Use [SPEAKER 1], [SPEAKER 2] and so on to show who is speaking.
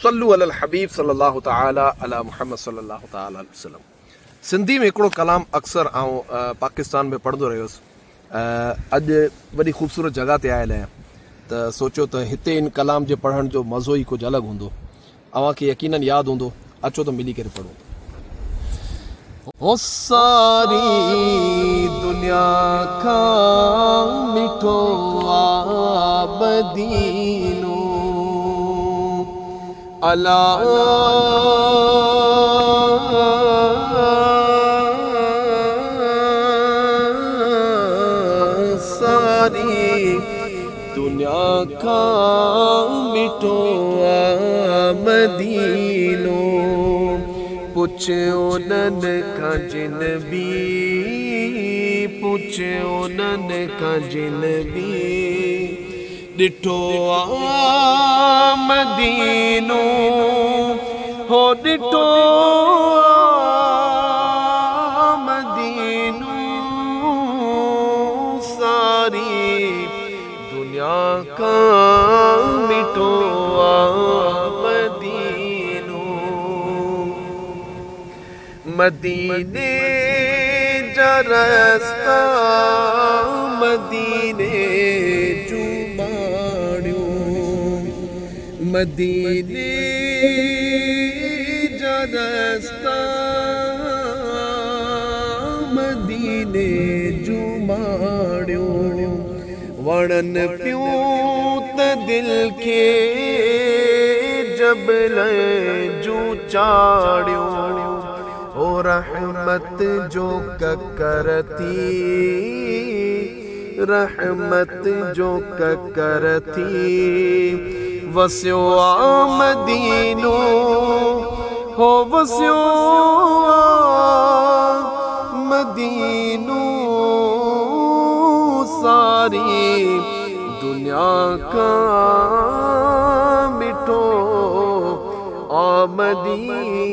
[SPEAKER 1] सल्लु अलल हबीब सल्लल्लाहु ताला अला मुहम्मद सल्लल्लाहु ताला अलैहि वसल्लम। सिंधी में हिकिड़ो कलाम अक्सर पाकिस्तान में पढ़ंदो रहियुसि। अॼु वॾी ख़ूबसूरत जॻह ते आयल आहियां त सोचियो त हिते इन कलाम जे पढ़ण जो मज़ो ई कुझु अलॻि हूंदो। अव्हांखे यकीनन यादि हूंदो, अचो त मिली करे पढ़ूं। ओ सारी दुनिया खां मिठो आबदीनो अला सारी दुनिया का मिठो आमदीनो पुछो नन का जिन भी पुछो नन का जिन भी ॾिठो आमदीनो हो ॾिठो आमदीनो सारी दुनिया का मिठो आमदीनो मदीने जा रस्ता मदीने मदीने जा रस्ता मदीने जुमाड़ियो वणन पियो त दिल के जबल जू चाड़ियो ओ रहमत जो ककरती रहमत जो ककरती वस्यो आमदीनो हो वस्यो मदीनो सारी दुनिया का मिठो आमदीनो।